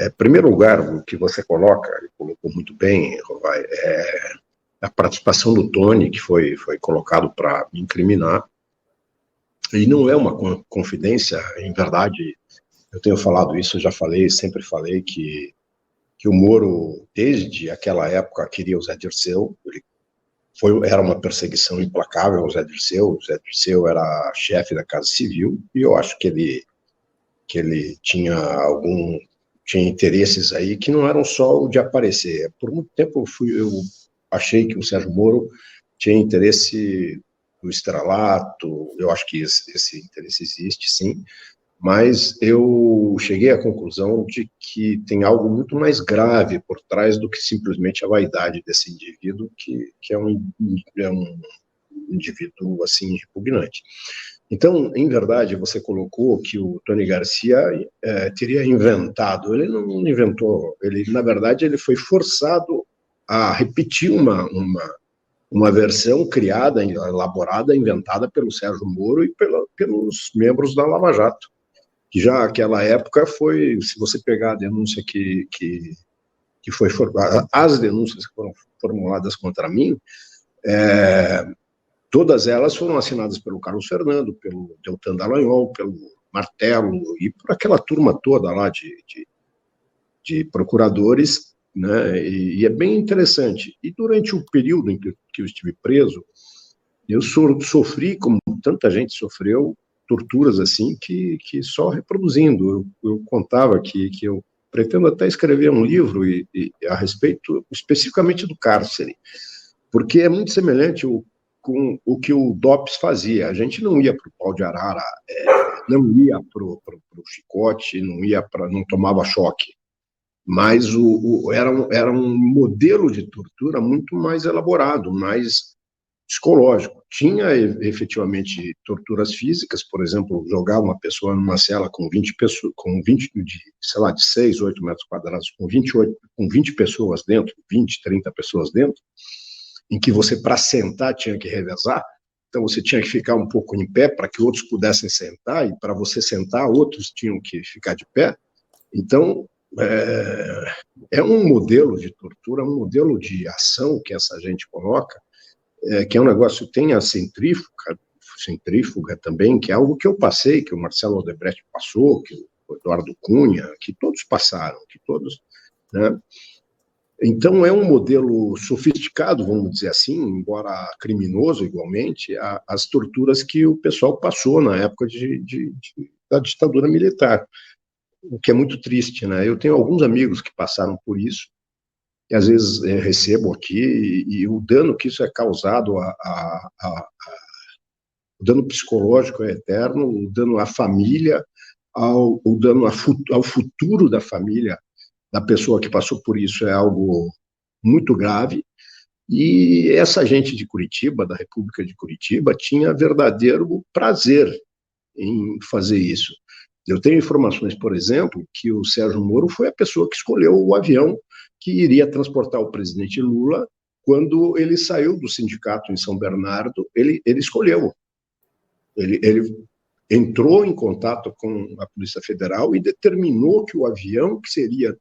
Em primeiro lugar, o que você coloca, e colocou muito bem, Rovai, é a participação do Tony, que foi colocado para me incriminar, e não é uma confidência, em verdade, eu tenho falado isso, já falei, sempre falei que o Moro, desde aquela época, queria o Zé Dirceu, era uma perseguição implacável ao Zé Dirceu. O Zé Dirceu era chefe da Casa Civil, e eu acho que ele tinha interesses aí que não eram só o de aparecer. Por muito tempo eu achei que o Sérgio Moro tinha interesse no estrelato, eu acho que esse interesse existe, sim, mas eu cheguei à conclusão de que tem algo muito mais grave por trás do que simplesmente a vaidade desse indivíduo, que é um indivíduo, assim, repugnante. Então, em verdade, você colocou que o Tony Garcia teria inventado. Ele não inventou. Ele, na verdade, ele foi forçado a repetir uma versão criada, elaborada, inventada pelo Sérgio Moro e pelos membros da Lava Jato, que já naquela época foi, se você pegar a denúncia que foi, as denúncias que foram formuladas contra mim, todas elas foram assinadas pelo Carlos Fernando, pelo Deltan Dallagnol, pelo Martelo e por aquela turma toda lá de procuradores, né? E é bem interessante. E durante o período em que eu estive preso, eu sofri, como tanta gente sofreu, torturas assim que só reproduzindo. Eu contava que eu pretendo até escrever um livro a respeito especificamente do cárcere, porque é muito semelhante com o que o DOPS fazia. A gente não ia para o pau de arara, não ia para o chicote, não tomava choque, mas era um modelo de tortura muito mais elaborado, mais psicológico. Tinha efetivamente torturas físicas, por exemplo, jogar uma pessoa numa cela com 20 pessoas, sei lá, de 6, 8 metros quadrados, com 20 pessoas dentro, 20, 30 pessoas dentro, em que você, para sentar, tinha que revezar. Então, você tinha que ficar um pouco em pé para que outros pudessem sentar, e para você sentar, outros tinham que ficar de pé. Então, é um modelo de tortura, um modelo de ação que essa gente coloca, que é um negócio, tem a centrífuga também, que é algo que eu passei, que o Marcelo Odebrecht passou, que o Eduardo Cunha, que todos passaram, né? Então, é um modelo sofisticado, vamos dizer assim, embora criminoso igualmente, as torturas que o pessoal passou na época da ditadura militar, o que é muito triste, né? Eu tenho alguns amigos que passaram por isso, e às vezes recebo aqui, e o dano que isso é causado, o dano psicológico é eterno, o dano à família, o dano ao futuro da família, da pessoa que passou por isso, é algo muito grave. E essa gente de Curitiba, da República de Curitiba, tinha verdadeiro prazer em fazer isso. Eu tenho informações, por exemplo, que o Sérgio Moro foi a pessoa que escolheu o avião que iria transportar o presidente Lula quando ele saiu do sindicato em São Bernardo. Ele escolheu. Ele entrou em contato com a Polícia Federal e determinou que o avião que seria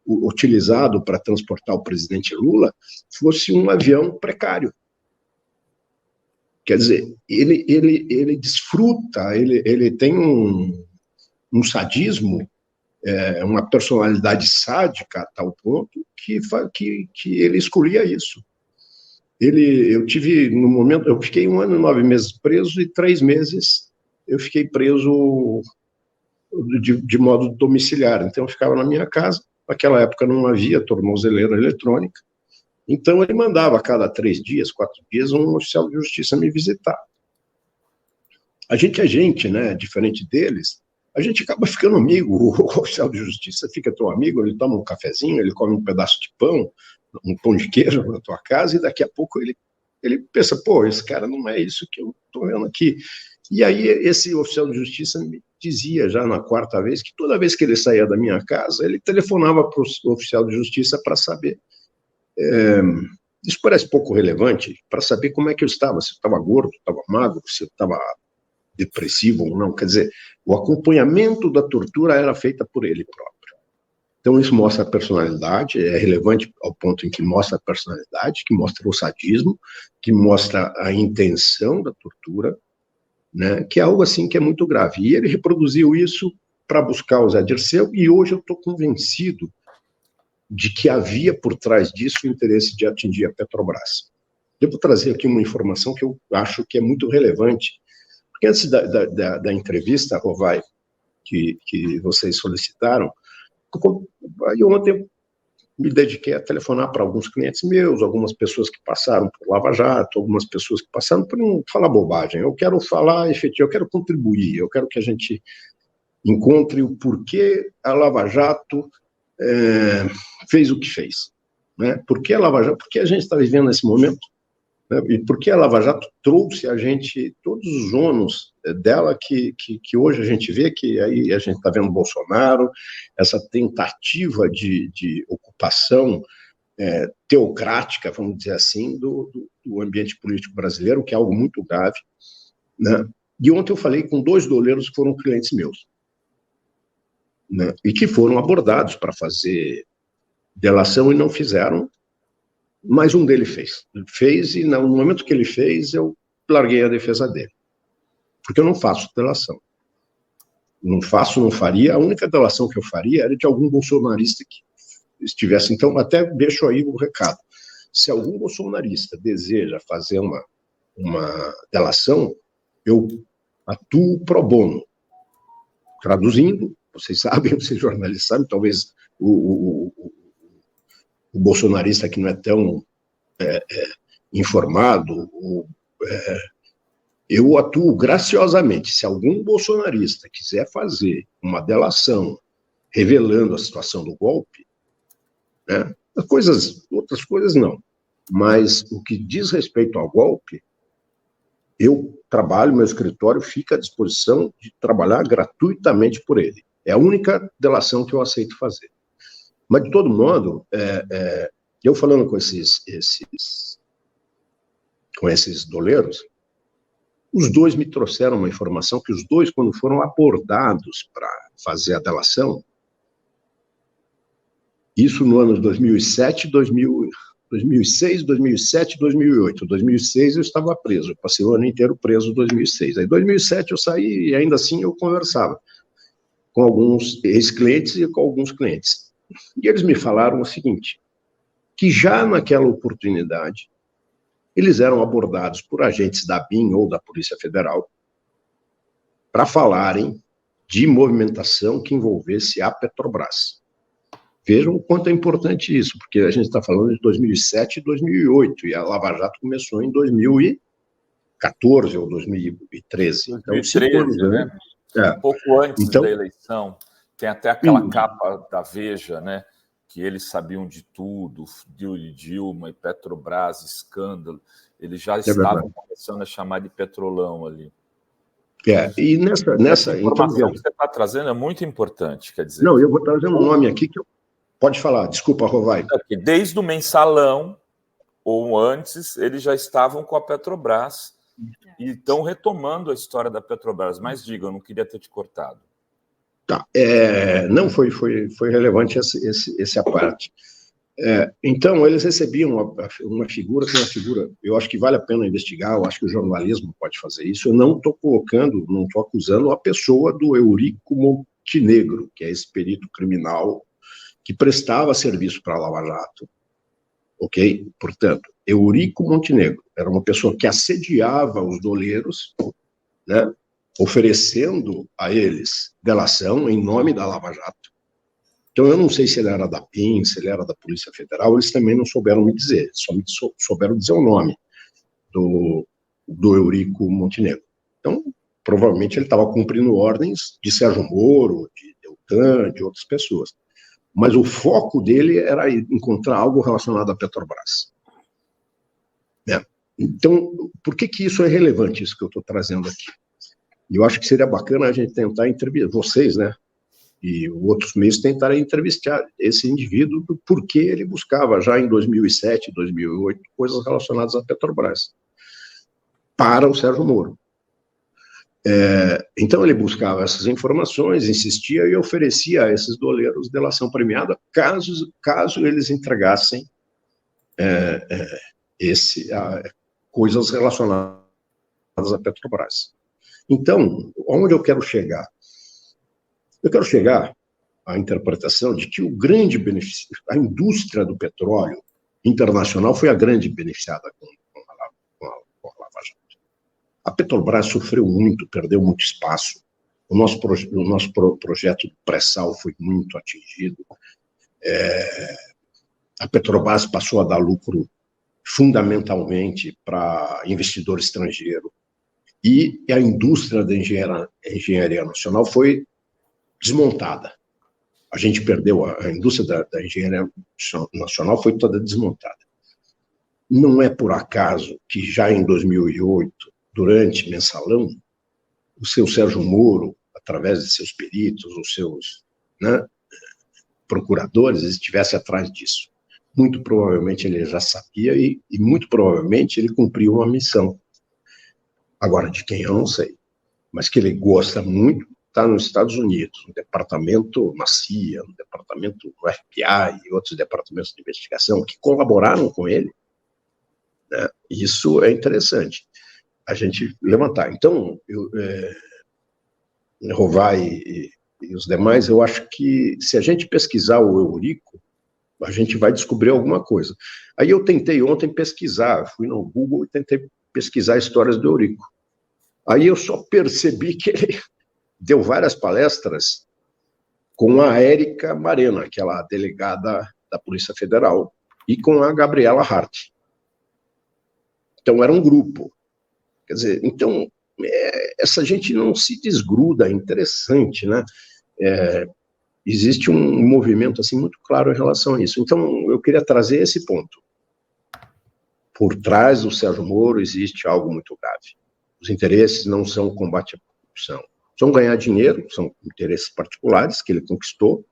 utilizado para transportar o presidente Lula fosse um avião precário. Quer dizer, ele desfruta, ele tem um sadismo, uma personalidade sádica a tal ponto que ele escolhia isso. Eu tive, no momento, eu fiquei 1 ano e 9 meses preso, e 3 meses eu fiquei preso de modo domiciliar. Então, eu ficava na minha casa. Naquela época não havia tornozeleira eletrônica. Então, ele mandava a cada 3 dias, 4 dias, um oficial de justiça me visitar. A gente é gente, né? Diferente deles, a gente acaba ficando amigo. O oficial de justiça fica teu amigo, ele toma um cafezinho, ele come um pedaço de pão, um pão de queijo na tua casa, e daqui a pouco ele pensa, pô, esse cara não é isso que eu estou vendo aqui. E aí esse oficial de justiça me dizia, já na 4ª vez, que toda vez que ele saía da minha casa, ele telefonava para o oficial de justiça para saber. Isso parece pouco relevante, para saber como é que eu estava, se eu estava gordo, se eu estava magro, se eu estava depressivo ou não. Quer dizer, o acompanhamento da tortura era feita por ele próprio. Então, isso mostra a personalidade, é relevante ao ponto em que mostra a personalidade, que mostra o sadismo, que mostra a intenção da tortura, né, que é algo assim que é muito grave. E ele reproduziu isso para buscar o Zé Dirceu, e hoje eu estou convencido de que havia por trás disso o interesse de atingir a Petrobras. Eu vou trazer aqui uma informação que eu acho que é muito relevante, porque antes da entrevista, Rovai, que vocês solicitaram, aí ontem eu me dediquei a telefonar para alguns clientes meus, algumas pessoas que passaram por Lava Jato, algumas pessoas que passaram por não falar bobagem. Eu quero falar efetivo, eu quero contribuir, eu quero que a gente encontre o porquê a Lava Jato fez o que fez. Né? Por que a Lava Jato? Porque a gente está vivendo nesse momento, né? E por que a Lava Jato trouxe a gente todos os ônus dela que hoje a gente vê, que aí a gente está vendo Bolsonaro, essa tentativa de ocupação teocrática, vamos dizer assim, do ambiente político brasileiro, que é algo muito grave. Né? E ontem eu falei com 2 doleiros que foram clientes meus, né? E que foram abordados para fazer delação e não fizeram, mas um deles fez. Fez, e no momento que ele fez, eu larguei a defesa dele. Porque eu não faço delação. Não faço, não faria. A única delação que eu faria era de algum bolsonarista que estivesse. Então, até deixo aí o recado. Se algum bolsonarista deseja fazer uma delação, eu atuo pro bono. Traduzindo, vocês sabem, vocês jornalistas sabem, talvez o bolsonarista que não é tão informado, eu atuo graciosamente. Se algum bolsonarista quiser fazer uma delação revelando a situação do golpe, né, outras coisas não, mas o que diz respeito ao golpe, eu trabalho, meu escritório fica à disposição de trabalhar gratuitamente por ele. É a única delação que eu aceito fazer. Mas, de todo modo, eu falando com esses doleiros, os 2 me trouxeram uma informação que os 2, quando foram abordados para fazer a delação, isso no ano de 2007, 2006, 2007, 2008. 2006 eu estava preso, eu passei o ano inteiro preso em 2006. Aí em 2007 eu saí e ainda assim eu conversava com alguns ex-clientes e com alguns clientes. E eles me falaram o seguinte, que já naquela oportunidade, eles eram abordados por agentes da BIM ou da Polícia Federal para falarem de movimentação que envolvesse a Petrobras. Vejam o quanto é importante isso, porque a gente está falando de 2007 e 2008, e a Lava Jato começou em 2014 ou 2013. 2013, então, né? Um pouco antes da eleição. Tem até aquela capa da Veja, né? Que eles sabiam de tudo, de Dilma e Petrobras, escândalo. Eles já estavam começando a chamar de petrolão ali. E nessa informação então, que você está trazendo é muito importante, quer dizer... Não, eu vou trazer um nome aqui que eu... Pode falar, desculpa, Rovai. Desde o Mensalão, ou antes, eles já estavam com a Petrobras e estão retomando a história da Petrobras. Mas diga, eu não queria ter te cortado. Tá, não foi relevante essa parte. Então, eles recebiam uma figura, eu acho que vale a pena investigar, eu acho que o jornalismo pode fazer isso. Eu não estou não estou acusando a pessoa do Eurico Montenegro, que é esse perito criminal que prestava serviço para a Lava Jato, ok? Portanto, Eurico Montenegro era uma pessoa que assediava os doleiros, né, oferecendo a eles delação em nome da Lava Jato. Então, eu não sei se ele era da PIM, se ele era da Polícia Federal, eles também não souberam me dizer, só me souberam dizer o nome do Eurico Montenegro. Então, provavelmente ele estava cumprindo ordens de Sérgio Moro, de Deltan, de outras pessoas. Mas o foco dele era encontrar algo relacionado à Petrobras. Então, por que isso é relevante, isso que eu estou trazendo aqui? Eu acho que seria bacana a gente tentar entrevistar, vocês, né, e outros meios tentarem entrevistar esse indivíduo do porquê ele buscava, já em 2007, 2008, coisas relacionadas à Petrobras, para o Sérgio Moro. Então ele buscava essas informações, insistia e oferecia a esses doleiros delação premiada, caso eles entregassem coisas relacionadas à Petrobras. Então, onde eu quero chegar? Eu quero chegar à interpretação de que o grande benefício, a indústria do petróleo internacional foi a grande beneficiada com a Lava Jato. A Petrobras sofreu muito, perdeu muito espaço. O nosso projeto do pré-sal foi muito atingido. A Petrobras passou a dar lucro fundamentalmente para investidor estrangeiro. E a indústria da engenharia nacional foi desmontada. A gente perdeu, a indústria da engenharia nacional foi toda desmontada. Não é por acaso que já em 2008, durante Mensalão, o seu Sérgio Moro, através de seus peritos, os seus procuradores, estivesse atrás disso. Muito provavelmente ele já sabia e muito provavelmente ele cumpriu uma missão. Agora, de quem eu não sei, mas que ele gosta muito, está nos Estados Unidos, no departamento na CIA, no departamento do FBI e outros departamentos de investigação que colaboraram com ele. Né? Isso é interessante a gente levantar. Então, Rovai e os demais, eu acho que se a gente pesquisar o Eurico, a gente vai descobrir alguma coisa. Aí eu tentei ontem pesquisar, fui no Google e tentei pesquisar histórias do Eurico. Aí eu só percebi que ele deu várias palestras com a Érica Marena, aquela delegada da Polícia Federal, e com a Gabriela Hart. Então era um grupo. Quer dizer, então essa gente não se desgruda, é interessante, né? Existe um movimento assim muito claro em relação a isso. Então eu queria trazer esse ponto. Por trás do Sérgio Moro existe algo muito grave. Os interesses não são o combate à corrupção. São ganhar dinheiro, são interesses particulares que ele conquistou,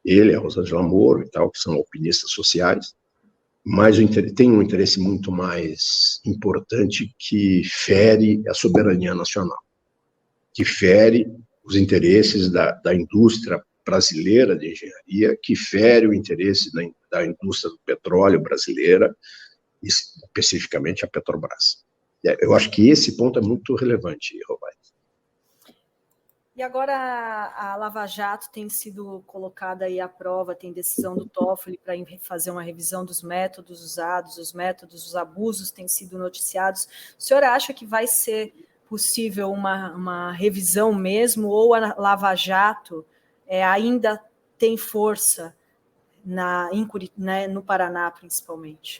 ele, a Rosângela Moro e tal, que são alpinistas sociais, mas tem um interesse muito mais importante que fere a soberania nacional, que fere os interesses da indústria brasileira de engenharia, que fere o interesse da indústria do petróleo brasileira, especificamente a Petrobras. Eu acho que esse ponto é muito relevante, Rovai. E agora a Lava Jato tem sido colocada aí à prova, tem decisão do Toffoli para fazer uma revisão dos métodos usados, os métodos, os abusos têm sido noticiados. O senhor acha que vai ser possível uma revisão mesmo, ou a Lava Jato ainda tem força no Paraná, principalmente?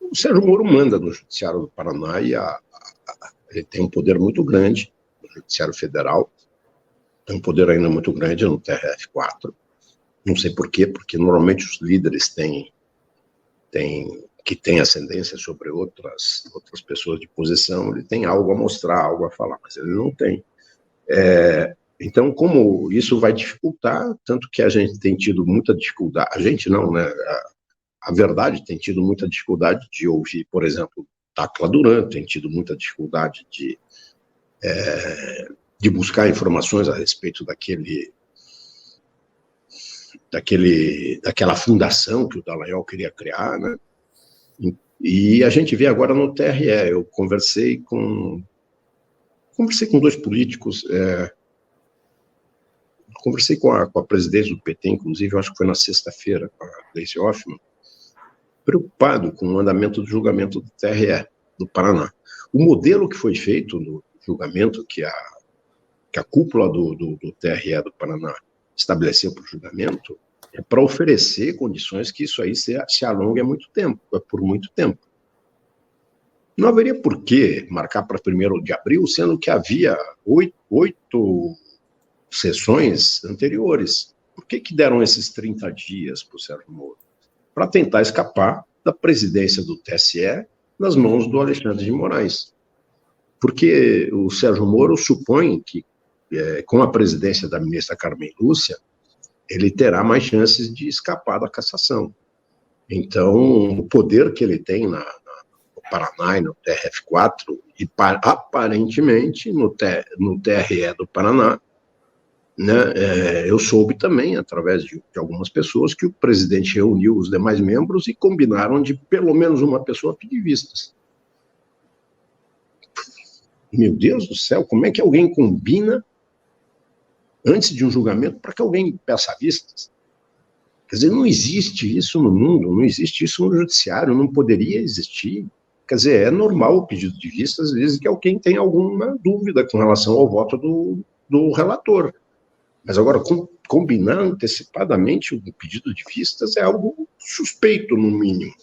O Sérgio Moro manda no Judiciário do Paraná e ele tem um poder muito grande no Judiciário Federal, tem um poder ainda muito grande no TRF4. Não sei por quê, porque normalmente os líderes que têm ascendência sobre outras pessoas de posição, ele tem algo a mostrar, algo a falar, mas ele não tem. Então, como isso vai dificultar, tanto que a gente tem tido muita dificuldade, a gente não, né? A verdade tem tido muita dificuldade de ouvir, por exemplo, Tacla Duran, tem tido muita dificuldade de buscar informações a respeito daquela fundação que o Dallagnol queria criar, né? E a gente vê agora no TRE, eu conversei com dois políticos, conversei com a presidente do PT, inclusive, eu acho que foi na sexta-feira, com a Gleice Hoffmann, preocupado com o andamento do julgamento do TRE do Paraná. O modelo que foi feito no julgamento, que a cúpula do TRE do Paraná estabeleceu para o julgamento, é para oferecer condições que isso aí se alongue por muito tempo. Não haveria por que marcar para 1º de abril, sendo que havia 8 sessões anteriores. Por que deram esses 30 dias para o Sérgio Moro? Para tentar escapar da presidência do TSE nas mãos do Alexandre de Moraes. Porque o Sérgio Moro supõe que, com a presidência da ministra Carmen Lúcia, ele terá mais chances de escapar da cassação. Então, o poder que ele tem no Paraná e no TRF4, e aparentemente no TRE do Paraná, né, eu soube também, através de algumas pessoas, que o presidente reuniu os demais membros e combinaram de pelo menos uma pessoa pedir vistas. Meu Deus do céu, como é que alguém combina antes de um julgamento para que alguém peça vistas? Quer dizer, não existe isso no mundo, não existe isso no judiciário, não poderia existir. Quer dizer, é normal o pedido de vista, às vezes, que alguém tem alguma dúvida com relação ao voto do relator. Mas agora, combinar antecipadamente o pedido de vistas é algo suspeito, no mínimo.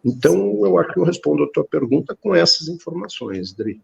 Então, eu acho que eu respondo a tua pergunta com essas informações, Dri.